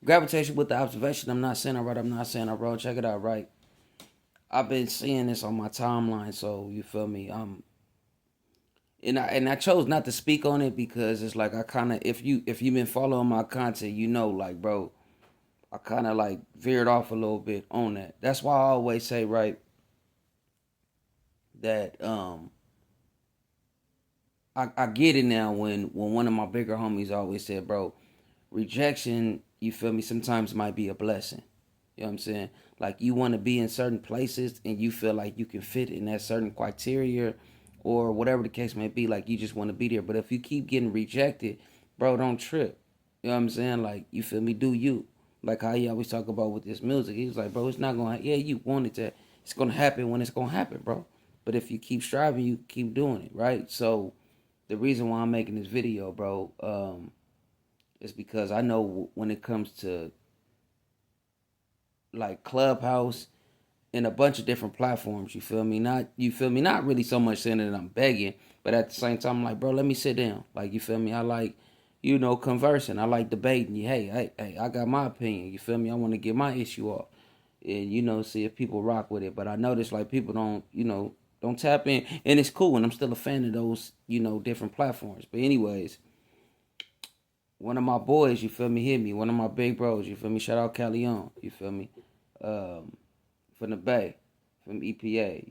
gravitation with the observation. I'm not saying I'm right. I'm not saying I'm wrong. Check it out, right? I've been seeing this on my timeline, so you feel me? And I chose not to speak on it because it's like I kind of if you been following my content, you know, like bro, I kind of like veered off a little bit on that. That's why I always say right that I get it now when one of my bigger homies always said, bro, rejection, you feel me, sometimes might be a blessing. You know what I'm saying? Like you want to be in certain places and you feel like you can fit in that certain criteria or whatever the case may be, like you just want to be there. But if you keep getting rejected, bro, don't trip. You know what I'm saying? Like, you feel me? Do you. Like how he always talk about with this music. He was like, bro, it's not going to, yeah, you wanted that. It's going to happen when it's going to happen, bro. But if you keep striving, you keep doing it, right? So the reason why I'm making this video, bro, is because I know when it comes to like Clubhouse and a bunch of different platforms, you feel me? Not really so much saying that I'm begging, but at the same time, I'm like, bro, let me sit down. Like, you feel me? I like, conversing. I like debating. Hey, I got my opinion. You feel me? I want to get my issue off. And, see if people rock with it. But I notice like people don't tap in. And it's cool. And I'm still a fan of those, different platforms. But anyways, one of my boys, you feel me, hit me. One of my big bros, you feel me? Shout out Calleon, you feel me? Um, from the Bay, from EPA,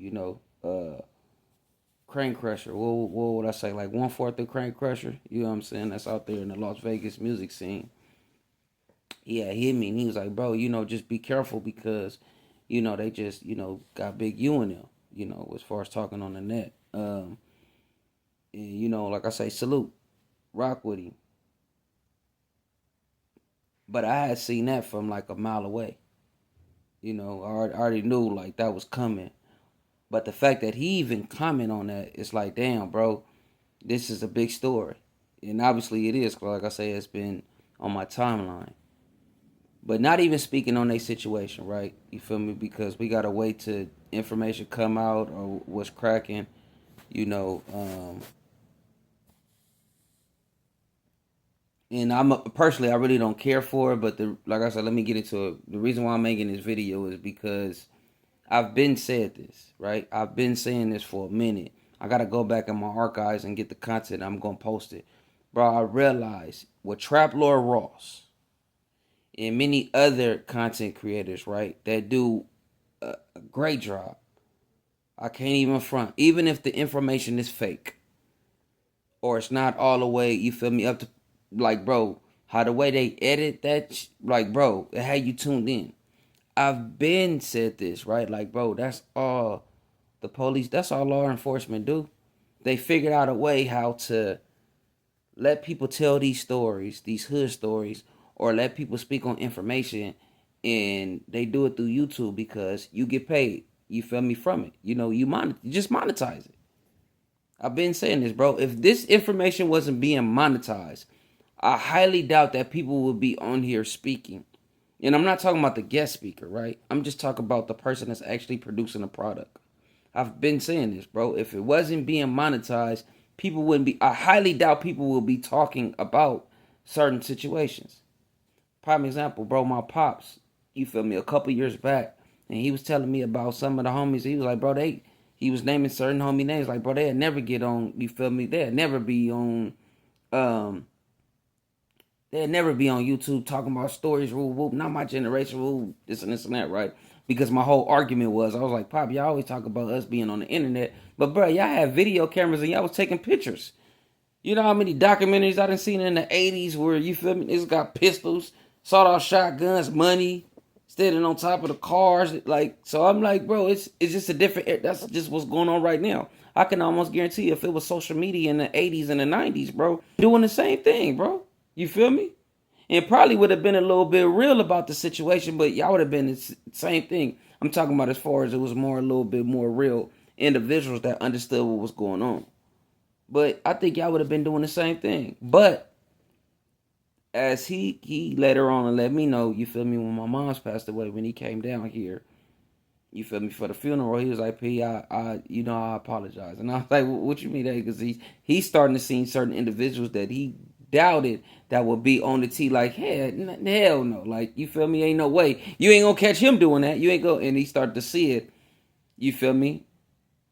Crane Crusher. What would I say? Like 1/4 of Crane Crusher, you know what I'm saying? That's out there in the Las Vegas music scene. Yeah, he hit me and he was like, bro, just be careful because, they just, got big U in them, as far as talking on the net. And, like I say, salute, rock with him. But I had seen that from like a mile away. I already knew like that was coming. But the fact that he even comment on that, it's like, damn, bro, this is a big story. And obviously it is, 'cause like I say, it's been on my timeline. But not even speaking on their situation, right? You feel me? Because we gotta wait till information come out or what's cracking, you know. And personally, I really don't care for it. But like I said, let me get into it. The reason why I'm making this video is because I've been said this, right? I've been saying this for a minute. I gotta go back in my archives and get the content. I'm gonna post it, bro. I realized with Trap Lord Ross and many other content creators, right, that do a great job. I can't even front, even if the information is fake or it's not all the way. You feel me? Up to like, bro, how the way they edit that, like, bro, how you tuned in. I've been said this, right? Like, bro, that's all the police, that's all law enforcement do. They figured out a way how to let people tell these stories, these hood stories, or let people speak on information, and they do it through YouTube because you get paid. You feel me from it? You just monetize it. I've been saying this, bro. If this information wasn't being monetized, I highly doubt that people would be on here speaking. And I'm not talking about the guest speaker, right? I'm just talking about the person that's actually producing the product. I've been saying this, bro. If it wasn't being monetized, people wouldn't be. I highly doubt people will be talking about certain situations. Prime example, bro. My pops, you feel me? A couple years back, and he was telling me about some of the homies. He was like, bro, he was naming certain homie names. Like, bro, they'd never get on. You feel me? They'd never be on. Um, They'd never be on YouTube talking about stories, rule, whoop, not my generation, rule, this and that, right? Because my whole argument was, I was like, Pop, y'all always talk about us being on the internet, but bro, y'all have video cameras and y'all was taking pictures. You know how many documentaries I done seen in the 80s where, you feel me, it's got pistols, sawed-off shotguns, money, standing on top of the cars, like, so I'm like, bro, it's just a different, that's just what's going on right now. I can almost guarantee you if it was social media in the 80s and the 90s, bro, doing the same thing, bro. You feel me? And probably would have been a little bit real about the situation, but y'all would have been the same thing. I'm talking about as far as it was more a little bit more real individuals that understood what was going on. But I think y'all would have been doing the same thing. But as he later on let me know, you feel me, when my mom's passed away, when he came down here, you feel me, for the funeral, he was like, P, I apologize. And I was like, what you mean that? Because he's starting to see certain individuals that he doubted that would be on the T like, hell no. Like, you feel me? Ain't no way. You ain't gonna catch him doing that. You ain't go and he started to see it, you feel me?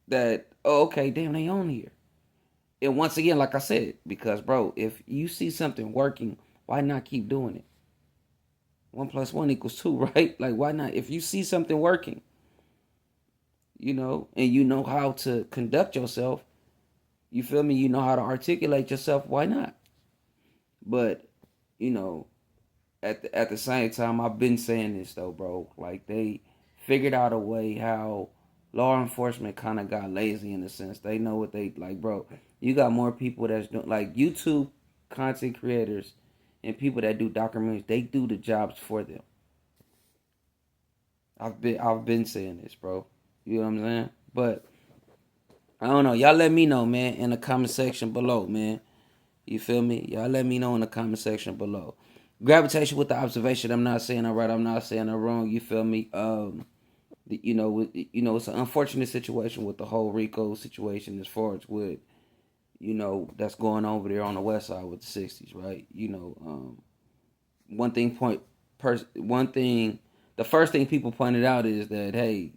That, oh, okay, damn, they on here. And once again, like I said, because bro, if you see something working, why not keep doing it? 1+1 = 2, right? Like, why not? If you see something working, and you know how to conduct yourself, you feel me? You know how to articulate yourself, why not? But, you know, at the same time, I've been saying this though, bro. Like, they figured out a way how law enforcement kind of got lazy in a sense. They know what they like, bro. You got more people that's doing like YouTube content creators and people that do documentaries. They do the jobs for them. I've been saying this, bro. You know what I'm saying? But I don't know. Y'all let me know, man, in the comment section below, man. You feel me? Y'all let me know in the comment section below. Gravitation with the observation. I'm not saying I'm right. I'm not saying I'm wrong. You feel me? It's an unfortunate situation with the whole Rico situation as far as with, that's going on over there on the west side with the 60s, right? One thing the first thing people pointed out is that, hey,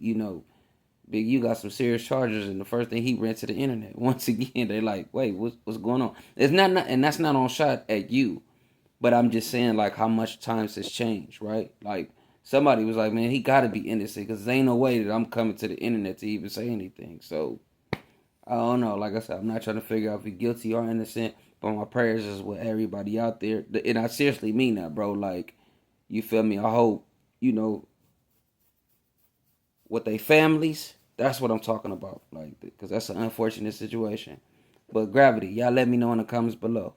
Big U got some serious charges, and the first thing he ran to the internet. Once again, they're like, wait, what's going on? It's not, and that's not on shot at you, but I'm just saying like how much times has changed, right? Like somebody was like, man, he got to be innocent because there ain't no way that I'm coming to the internet to even say anything. So I don't know. Like I said, I'm not trying to figure out if he's guilty or innocent, but my prayers is with everybody out there, and I seriously mean that, bro. Like, you feel me? I hope with their families. That's what I'm talking about, like, because that's an unfortunate situation. But Gravity, y'all let me know in the comments below.